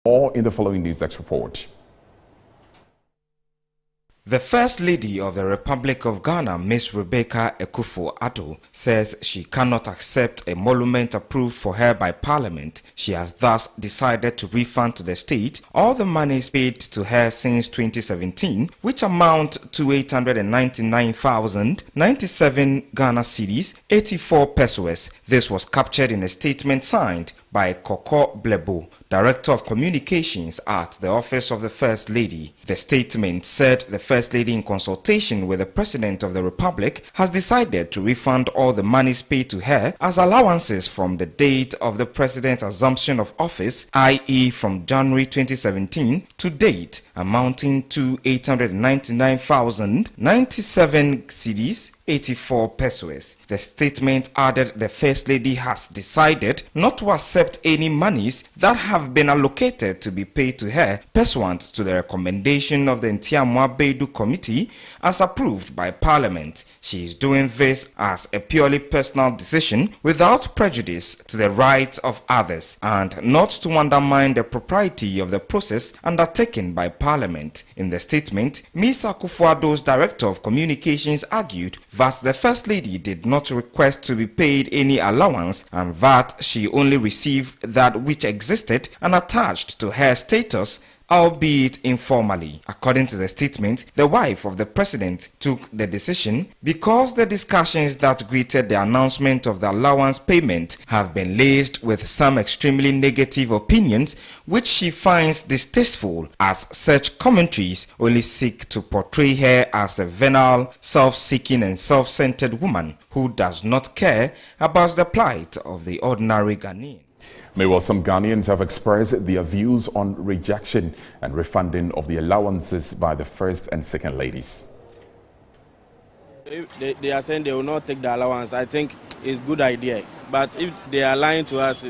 More in the following NEWSFLASH report. The First Lady of the Republic of Ghana, Ms. Rebecca Akufo-Addo, says she cannot accept a monument approved for her by Parliament. She has thus decided to refund to the state all the monies paid to her since 2017, which amount to 899,097 Ghana cedis, 84 pesos. This was captured in a statement signed by Koko Blebo, Director of Communications at the Office of the First Lady. The statement said the First Lady, in consultation with the President of the Republic, has decided to refund all the monies paid to her as allowances from the date of the President's assumption of office, i.e. from January 2017 to date, amounting to 899,097 cedis, 84 pesos. The statement added the First Lady has decided not to accept any monies that have been allocated to be paid to her pursuant to the recommendation of the Ntiamwa Beidu Committee as approved by Parliament. She is doing this as a purely personal decision without prejudice to the rights of others and not to undermine the propriety of the process undertaken by Parliament. In the statement, Ms. Akufo-Addo's Director of Communications argued that the First Lady did not request to be paid any allowance and that she only received that which existed and attached to her status, albeit informally. According to the statement, the wife of the president took the decision because the discussions that greeted the announcement of the allowance payment have been laced with some extremely negative opinions which she finds distasteful, as such commentaries only seek to portray her as a venal, self-seeking and self-centered woman who does not care about the plight of the ordinary Ghanaian. Meanwhile, some Ghanaians have expressed their views on rejection and refunding of the allowances by the First and Second Ladies. If they are saying they will not take the allowance, I think it's a good idea. But if they are lying to us,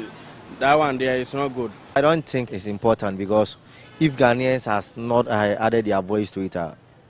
that one there is not good. I don't think it's important because if Ghanaians has not added their voice to it,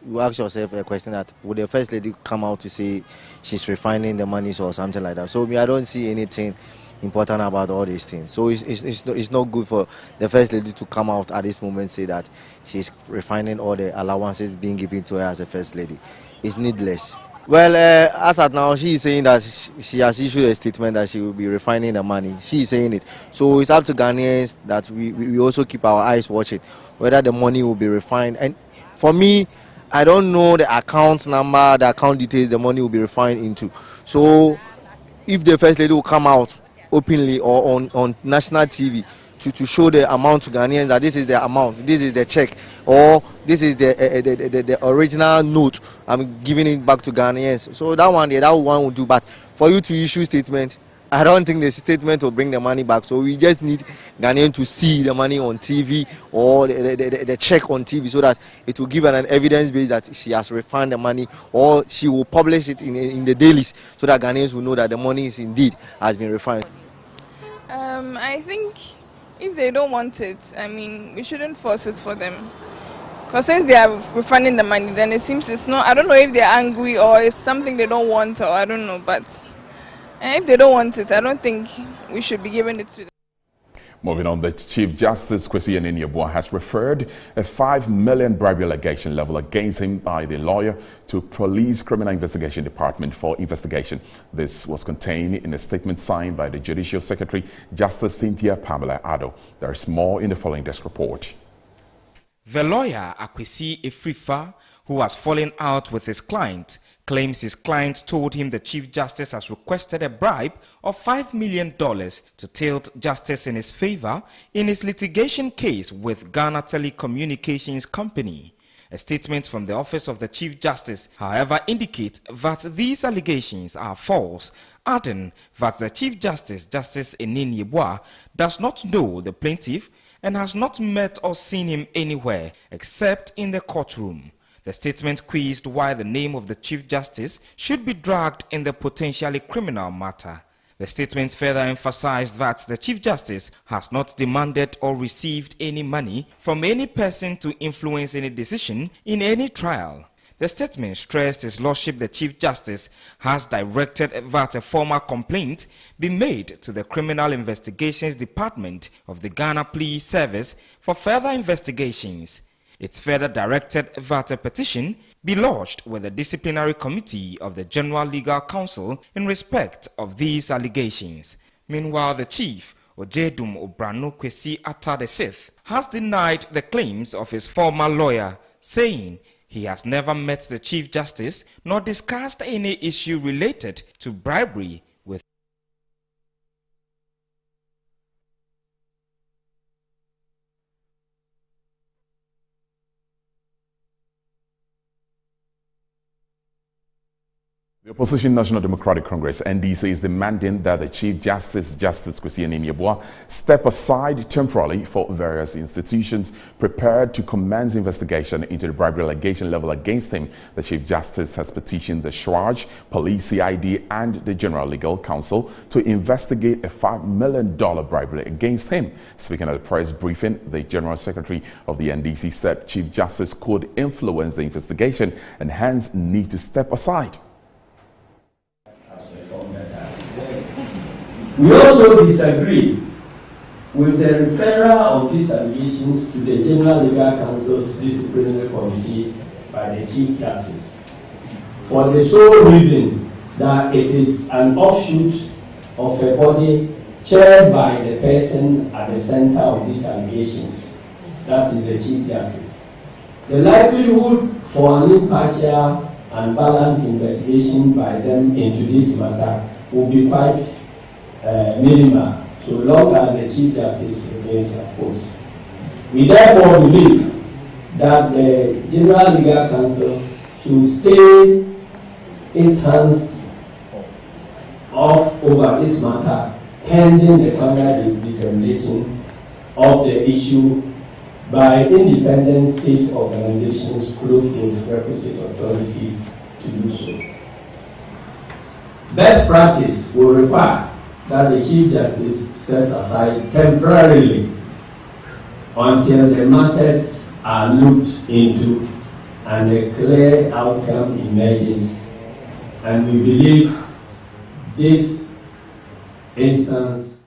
you ask yourself a question that would the First Lady come out to say she's refining the monies or something like that. So I don't see anything important about all these things. So it's not good for the First Lady to come out at this moment and say that she's refining all the allowances being given to her as a First Lady. It's needless. Well, as at now, she is saying that she has issued a statement that she will be refining the money. She is saying it. So it's up to Ghanaians that we also keep our eyes watching whether the money will be refined. And for me, I don't know the account number, the account details the money will be refined into. So if the First Lady will come out openly or on national TV to show the amount to Ghanaians that this is the amount, this is the check, or this is the original note, I'm giving it back to Ghanaians. So that one will do. But for you to issue statement, I don't think the statement will bring the money back. So we just need Ghanaians to see the money on TV or the check on TV so that it will give an evidence base that she has refunded the money, or she will publish it in the dailies so that Ghanaians will know that the money is indeed has been refunded. I think if they don't want it, I mean, we shouldn't force it for them. Because since they are refunding the money, then it seems it's not, I don't know if they're angry or it's something they don't want, or I don't know, but if they don't want it, I don't think we should be giving it to them. Moving on, the Chief Justice, Kwesi Neniabua, has referred a 5 million bribery allegation leveled against him by the lawyer to Police Criminal Investigation Department for investigation. This was contained in a statement signed by the Judicial Secretary, Justice Cynthia Pamela Addo. There is more in the following desk report. The lawyer, Akwesi Efrifa, who has fallen out with his client, claims his client told him the Chief Justice has requested a bribe of $5 million to tilt justice in his favor in his litigation case with Ghana Telecommunications Company. A statement from the Office of the Chief Justice, however, indicates that these allegations are false, adding that the Chief Justice, Justice Neniabua, does not know the plaintiff and has not met or seen him anywhere except in the courtroom. The statement quizzed why the name of the Chief Justice should be dragged in the potentially criminal matter. The statement further emphasized that the Chief Justice has not demanded or received any money from any person to influence any decision in any trial. The statement stressed His Lordship the Chief Justice has directed that a formal complaint be made to the Criminal Investigations Department of the Ghana Police Service for further investigations. It further directed that a petition be lodged with the Disciplinary Committee of the General Legal Council in respect of these allegations. Meanwhile, the Chief, Ojedum Obrano Kwesi Atta VI, has denied the claims of his former lawyer, saying he has never met the Chief Justice nor discussed any issue related to bribery with The Opposition National Democratic Congress, NDC, is demanding that the Chief Justice, Justice Kwesi Niniabua, step aside temporarily for various institutions prepared to commence investigation into the bribery allegation level against him. The Chief Justice has petitioned the SHRAJ, Police CID, and the General Legal Council to investigate a $5 million bribery against him. Speaking at a press briefing, the General Secretary of the NDC said Chief Justice could influence the investigation and hence need to step aside. We also disagree with the referral of these allegations to the General Legal Council's Disciplinary Committee by the Chief Justice for the sole reason that it is an offshoot of a body chaired by the person at the center of these allegations, that is the Chief Justice. The likelihood for an impartial and balanced investigation by them into this matter will be quite minimal, so long as the Chief Justice remains opposed. We therefore believe that the General Legal Council should stay its hands off over this matter pending the final determination of the issue by independent state organizations clothed with requisite authority to do so. Best practice will require that the Chief Justice steps aside temporarily until the matters are looked into and a clear outcome emerges. And we believe this instance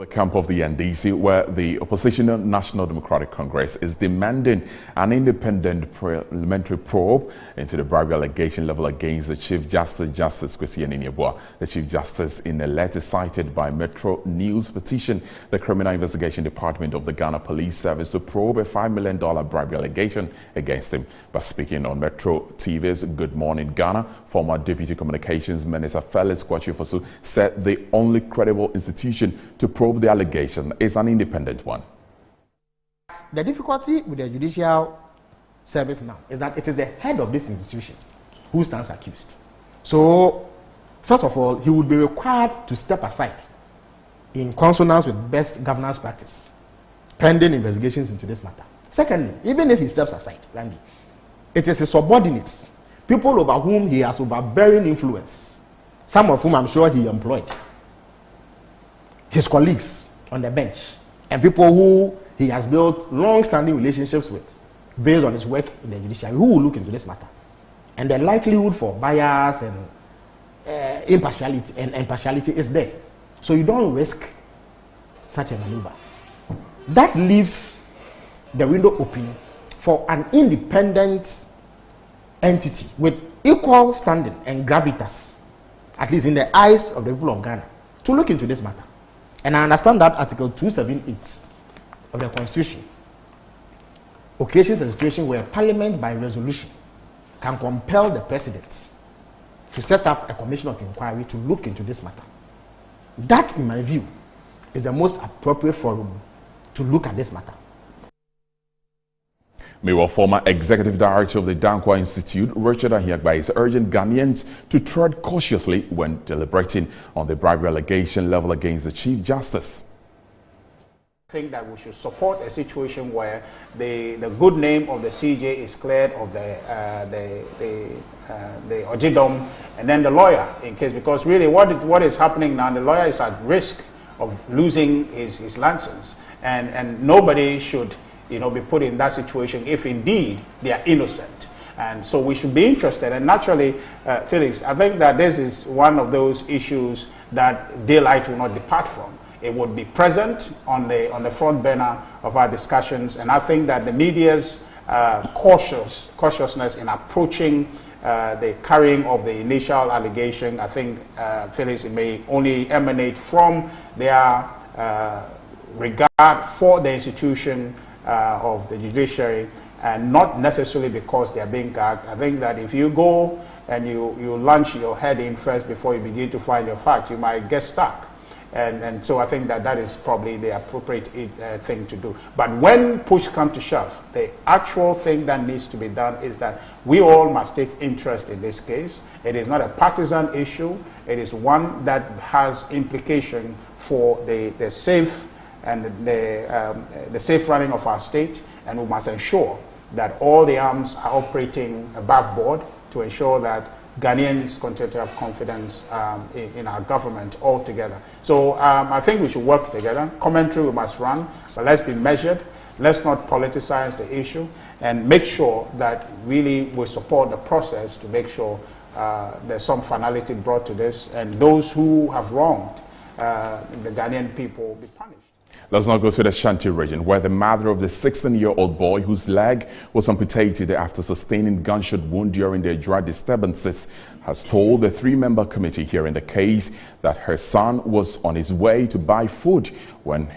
The camp of the NDC, where the Opposition National Democratic Congress is demanding an independent parliamentary probe into the bribery allegation level against the Chief Justice, Justice Kwesi Niniabua. The Chief Justice, in a letter cited by Metro News, petitioned the Criminal Investigation Department of the Ghana Police Service to probe a $5 million bribery allegation against him. But speaking on Metro TV's Good Morning Ghana, former Deputy Communications Minister Felix Kwachiofosu said the only credible institution to probe the allegation is an independent one. The difficulty with the judicial service now is that it is the head of this institution who stands accused. So, first of all, he would be required to step aside in consonance with best governance practice, pending investigations into this matter. Secondly, even if he steps aside, Randy, it is his subordinates, people over whom he has overbearing influence, some of whom I'm sure he employed, his colleagues on the bench, and people who he has built long-standing relationships with based on his work in the judiciary, who will look into this matter. And the likelihood for bias and impartiality is there. So you don't risk such a maneuver. That leaves the window open for an independent entity with equal standing and gravitas, at least in the eyes of the people of Ghana, to look into this matter. And I understand that Article 278 of the Constitution occasions a situation where Parliament, by resolution, can compel the President to set up a commission of inquiry to look into this matter. That, in my view, is the most appropriate forum to look at this matter. Meanwhile, former Executive Director of the Dankwa Institute, Richard Ahiagba, is urging Ghanaians to tread cautiously when deliberating on the bribery allegation level against the Chief Justice. I think that we should support a situation where the good name of the CJ is cleared of the Ojidom and then the lawyer, in case, because really what is happening now, the lawyer is at risk of losing his license, and nobody should be put in that situation if indeed they are innocent. And so we should be interested. And naturally, Felix, I think that this is one of those issues that daylight will not depart from. It would be present on the front burner of our discussions. And I think that the media's cautiousness in approaching the carrying of the initial allegation, I think, Felix, it may only emanate from their regard for the institution of the judiciary, and not necessarily because they are being gagged. I think that if you go and you launch your head in first before you begin to find your facts, you might get stuck. And so I think that that is probably the appropriate thing to do. But when push comes to shove, the actual thing that needs to be done is that we all must take interest in this case. It is not a partisan issue. It is one that has implication for the safe and the safe running of our state, and we must ensure that all the arms are operating above board to ensure that Ghanaians continue to have confidence in our government altogether. So I think we should work together. Commentary we must run, but let's be measured. Let's not politicize the issue, and make sure that really we support the process to make sure there's some finality brought to this, and those who have wronged the Ghanaian people be punished. Let's now go to the Shanti region, where the mother of the 16-year-old boy whose leg was amputated after sustaining gunshot wound during the drug disturbances has told the three-member committee hearing the case that her son was on his way to buy food when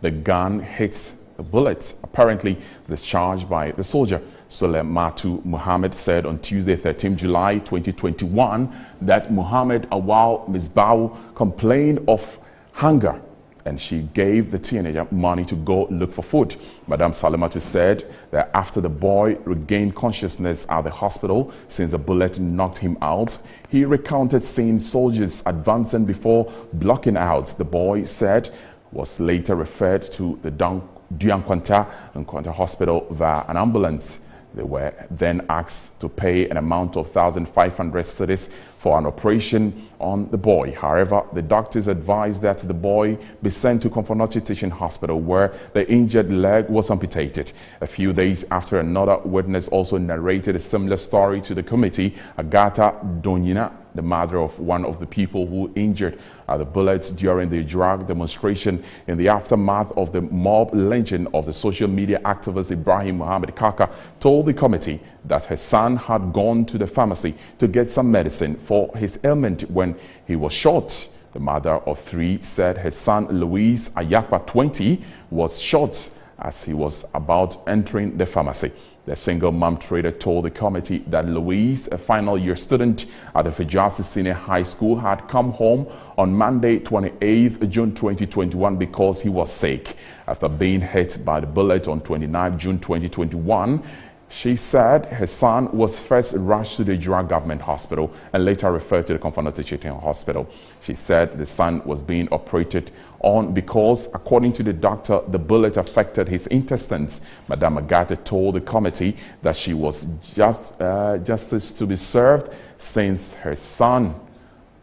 the gun hit the bullet, apparently discharged by the soldier. Sulematu Muhammad said on Tuesday, 13 July 2021, that Muhammad Awal Misbau complained of hunger, and she gave the teenager money to go look for food. Madam Salamatu said that after the boy regained consciousness at the hospital since the bullet knocked him out, he recounted seeing soldiers advancing before blocking out. The boy said was later referred to the Duankwanta Hospital via an ambulance. They were then asked to pay an amount of 1,500 cedis for an operation on the boy. However, the doctors advised that the boy be sent to Komfonochi Teaching Hospital, where the injured leg was amputated. A few days after, another witness also narrated a similar story to the committee. Agatha Donyina, the mother of one of the people who injured the bullets during the drug demonstration in the aftermath of the mob lynching of the social media activist Ibrahim Mohammed Kaka, told the committee that her son had gone to the pharmacy to get some medicine for his ailment when he was shot. The mother of three said her son Louise Ayapa, 20, was shot as he was about entering the pharmacy. The single mom trader told the committee that Louise, a final year student at the Fijasi Senior High School, had come home on Monday, 28th June 2021 because he was sick. After being hit by the bullet on 29th June 2021, she said her son was first rushed to the Jura Government Hospital and later referred to the Komfonochi Teaching Hospital. She said the son was being operated on because, according to the doctor, the bullet affected his intestines. Madame Agate told the committee that she was justice to be served since her son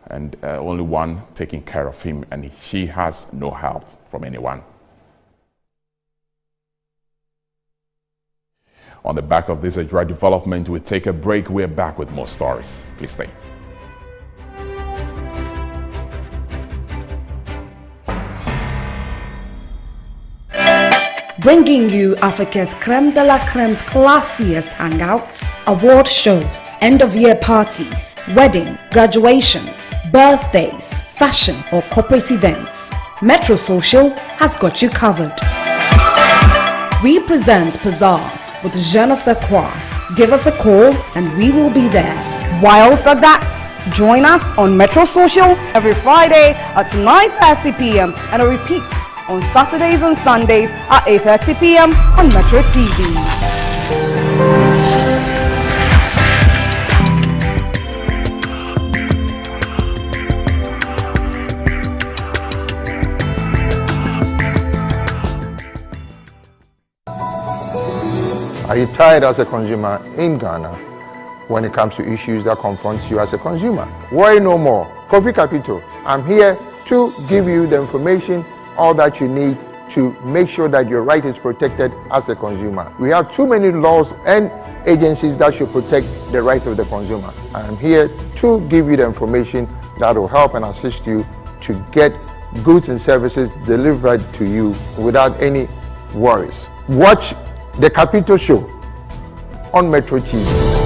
and only one taking care of him, and she has no help from anyone. On the back of this drug development, we take a break. We're back with more stories. Please stay. Bringing you Africa's creme de la creme's classiest hangouts, award shows, end-of-year parties, wedding, graduations, birthdays, fashion or corporate events. Metro Social has got you covered. We present Pizzazz with Je ne sais quoi. Give us a call and we will be there. Whilst at that, join us on Metro Social every Friday at 9:30 p.m. and a repeat on Saturdays and Sundays at 8:30 p.m. on Metro TV. Are you tired as a consumer in Ghana when it comes to issues that confront you as a consumer? Worry no more. Coffee Capital, I'm here to give you the information, all that you need to make sure that your right is protected as a consumer. We have too many laws and agencies that should protect the right of the consumer. I'm here to give you the information that will help and assist you to get goods and services delivered to you without any worries. Watch the Capito Show on Metro TV.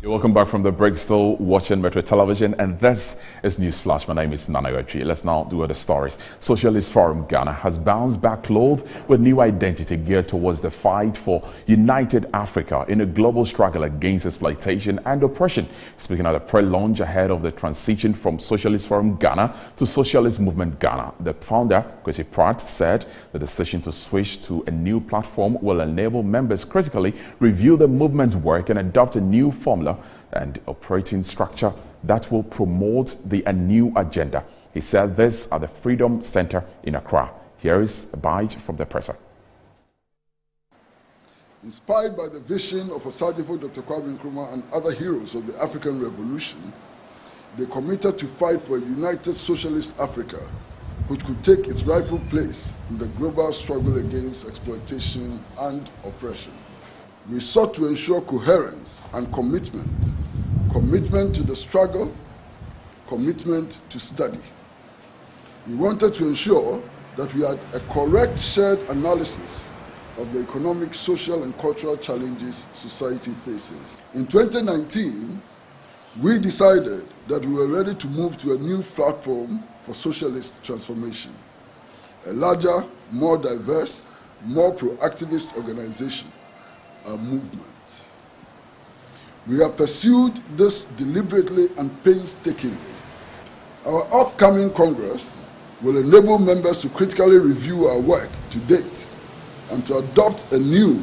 Welcome back from the break. Still watching Metro Television, and this is NEWSFLASH. My name is Nana Yochi. Let's now do other stories. Socialist Forum Ghana has bounced back clothed with new identity geared towards the fight for united Africa in a global struggle against exploitation and oppression. Speaking at a pre-launch ahead of the transition from Socialist Forum Ghana to Socialist Movement Ghana, the founder, Kwesi Pratt, said the decision to switch to a new platform will enable members critically review the movement's work and adopt a new formula and operating structure that will promote the new agenda. He said this at the Freedom Center in Accra. Here is a bite from the presser. Inspired by the vision of Osagyefo Dr. Kwame Nkrumah and other heroes of the African Revolution, they committed to fight for a united socialist Africa which could take its rightful place in the global struggle against exploitation and oppression. We sought to ensure coherence and commitment to the struggle, commitment to study. We wanted to ensure that we had a correct shared analysis of the economic, social, and cultural challenges society faces. In 2019, we decided that we were ready to move to a new platform for socialist transformation, a larger, more diverse, more pro-activist organization, a movement. We have pursued this deliberately and painstakingly. Our upcoming Congress will enable members to critically review our work to date and to adopt a new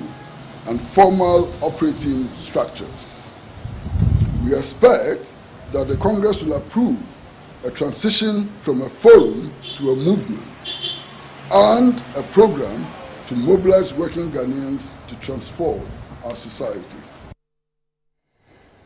and formal operating structures. We expect that the Congress will approve a transition from a forum to a movement and a program to mobilize working Ghanaians to transform our society.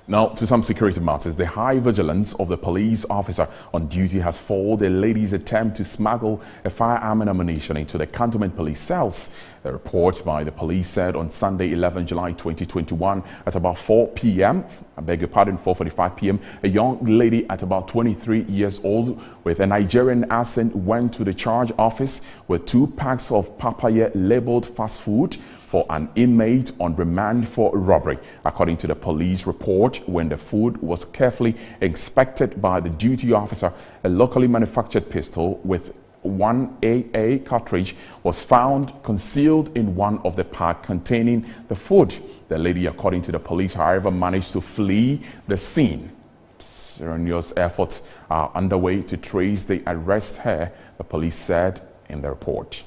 Now, to some security matters, the high vigilance of the police officer on duty has foiled a lady's attempt to smuggle a firearm and ammunition into the cantonment police cells. A report by the police said on Sunday, 11 July 2021, at about 4 p.m., 4:45 p.m., a young lady at about 23 years old with a Nigerian accent went to the charge office with 2 packs of papaya labeled fast food for an inmate on remand for robbery. According to the police report, when the food was carefully inspected by the duty officer, a locally manufactured pistol with 1 AA cartridge was found concealed in one of the pack containing the food. The lady, according to the police, however, managed to flee the scene. Serious efforts are underway to trace the arrest her, the police said in the report.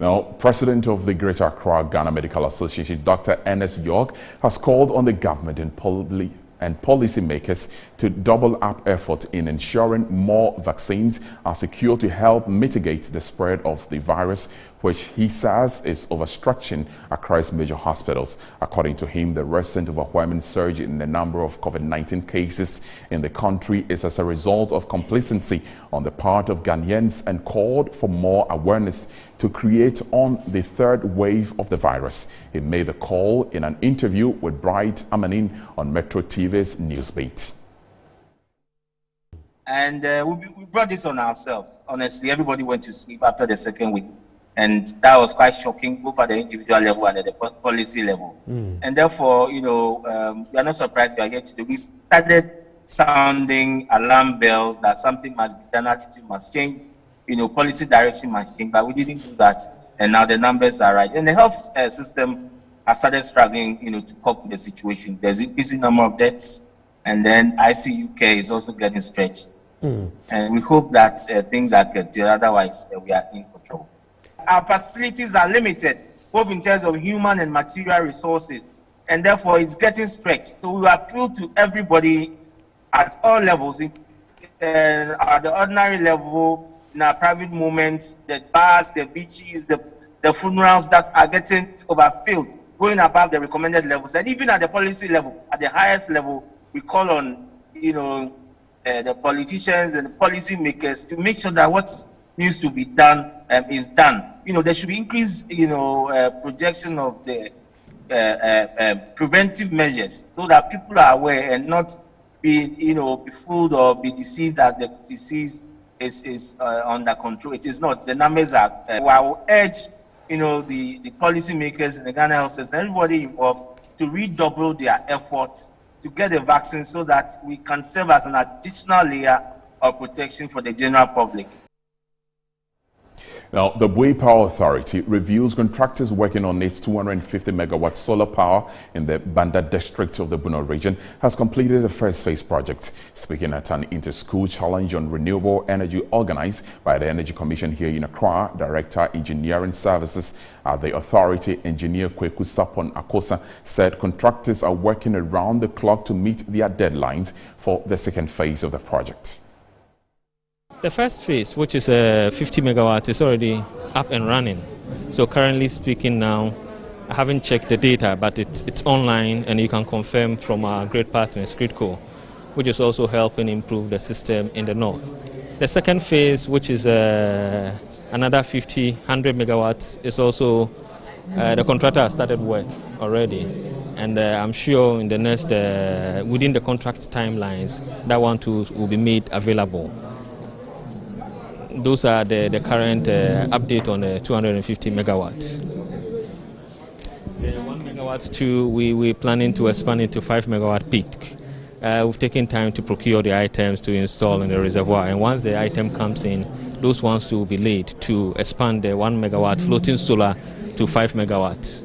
Now, President of the Greater Accra Ghana Medical Association, Dr. Ernest York, has called on the government and policymakers to double up effort in ensuring more vaccines are secured to help mitigate the spread of the virus, which he says is overstretching across major hospitals. According to him, the recent overwhelming surge in the number of COVID-19 cases in the country is as a result of complacency on the part of Ghanaians, and called for more awareness to create on the third wave of the virus. He made the call in an interview with Bright Amanin on Metro TV's Newsbeat. And we brought this on ourselves. Honestly, everybody went to sleep after the second week. And that was quite shocking, both at the individual level and at the policy level. And therefore, you know, we are not surprised we are here today. We started sounding alarm bells that something must be done, attitude must change, you know, policy direction must change, but we didn't do that. And now the numbers are right. And the health system has started struggling, you know, to cope with the situation. There's increasing number of deaths, and then ICU care is also getting stretched. And we hope that things are good, otherwise we are in for trouble. Our facilities are limited, both in terms of human and material resources, and therefore it's getting stretched. So we appeal to everybody at all levels, at the ordinary level, in our private moments, the bars, the beaches, the funerals that are getting overfilled, going above the recommended levels. And even at the policy level, at the highest level, we call on, the politicians and the policy makers to make sure that what needs to be done is done. There should be increased, projection of the preventive measures so that people are aware and not be, be fooled or be deceived that the disease is under control. It is not. The numbers are. I will urge, the policy makers and the Ghana Health Service and everybody involved to redouble their efforts to get the vaccine so that we can serve as an additional layer of protection for the general public. Now, the Bui Power Authority reveals contractors working on its 250 megawatt solar power in the Banda district of the Bono region has completed the first phase project. Speaking at an inter-school challenge on renewable energy organized by the Energy Commission here in Accra, Director Engineering Services at the authority, Engineer Kweku Sapon Akosa, said contractors are working around the clock to meet their deadlines for the second phase of the project. The first phase, which is 50 megawatts, is already up and running. So currently speaking now, I haven't checked the data, but it's online and you can confirm from our great partners, Gridco, which is also helping improve the system in the north. The second phase, which is another 100 megawatts, is also, the contractor has started work already. And I'm sure in the next, within the contract timelines, that one too will be made available. Those are the current update on the 250 megawatts. The 1 megawatt too, we're planning to expand it to 5 megawatt peak. We've taken time to procure the items to install in the reservoir, and once the item comes in, those ones too will be laid to expand the 1 megawatt floating solar to 5 megawatts.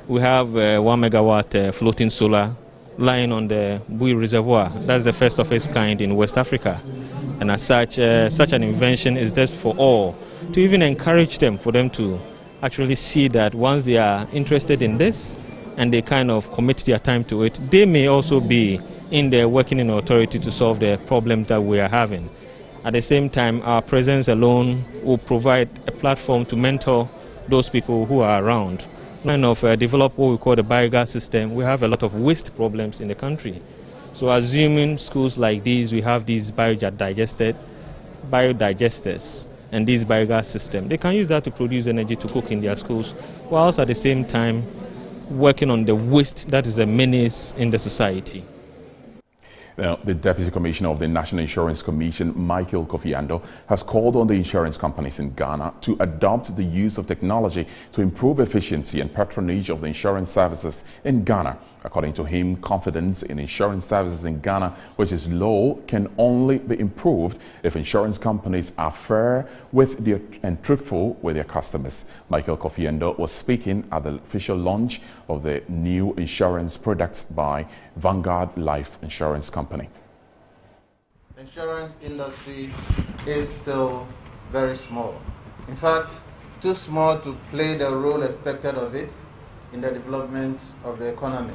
We have 1 megawatt floating solar lying on the Bui Reservoir. That's the first of its kind in West Africa. And as such, such an invention is just for all, to even encourage them, for them to actually see that once they are interested in this and they kind of commit their time to it, they may also be in there working in authority to solve the problem that we are having. At the same time, our presence alone will provide a platform to mentor those people who are around. Kind of develop what we call the biogas system. We have a lot of waste problems in the country. So assuming schools like these, we have these biodigesters and this biogas system, they can use that to produce energy to cook in their schools, whilst at the same time working on the waste that is a menace in the society. Now, the Deputy Commissioner of the National Insurance Commission, Michael Kofiando, has called on the insurance companies in Ghana to adopt the use of technology to improve efficiency and patronage of the insurance services in Ghana. According to him, confidence in insurance services in Ghana, which is low, can only be improved if insurance companies are fair with and truthful with their customers. Michael Kofiando was speaking at the official launch of the new insurance products by Vanguard Life Insurance Company. The insurance industry is still very small. In fact, too small to play the role expected of it in the development of the economy.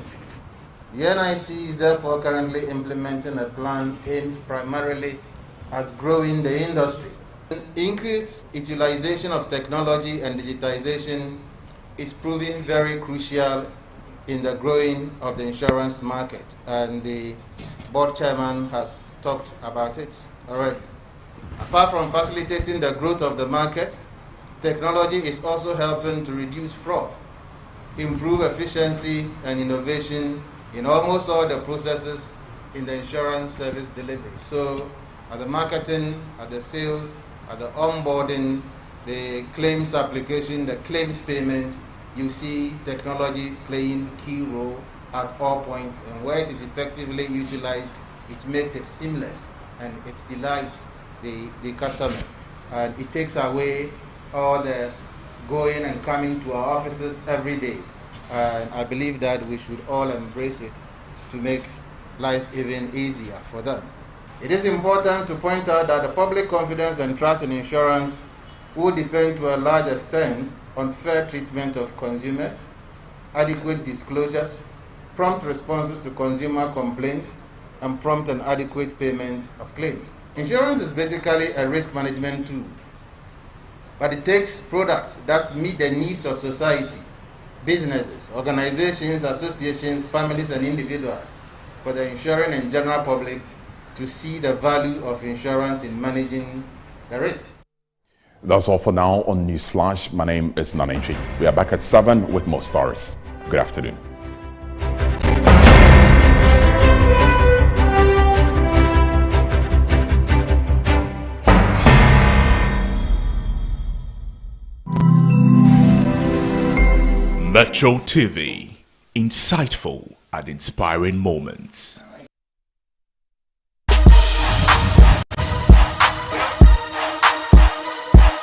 The NIC is therefore currently implementing a plan aimed primarily at growing the industry. Increased utilization of technology and digitization is proving very crucial in the growing of the insurance market, and the board chairman has talked about it already. Apart from facilitating the growth of the market, technology is also helping to reduce fraud, improve efficiency and innovation in almost all the processes in the insurance service delivery. So at the marketing, at the sales, at the onboarding, the claims application, the claims payment, you see technology playing a key role at all points, and where it is effectively utilized, it makes it seamless and it delights the customers. And it takes away all the going and coming to our offices every day. And I believe that we should all embrace it to make life even easier for them. It is important to point out that the public confidence and trust in insurance will depend to a large extent on fair treatment of consumers, adequate disclosures, prompt responses to consumer complaints, and prompt and adequate payment of claims. Insurance is basically a risk management tool, but it takes products that meet the needs of society, businesses, organizations, associations, families, and individuals for the insuring and general public to see the value of insurance in managing the risks. That's all for now on Newsflash. My name is Nanenchi. We are back at 7 with more stories. Good afternoon. Metro TV, insightful and inspiring moments.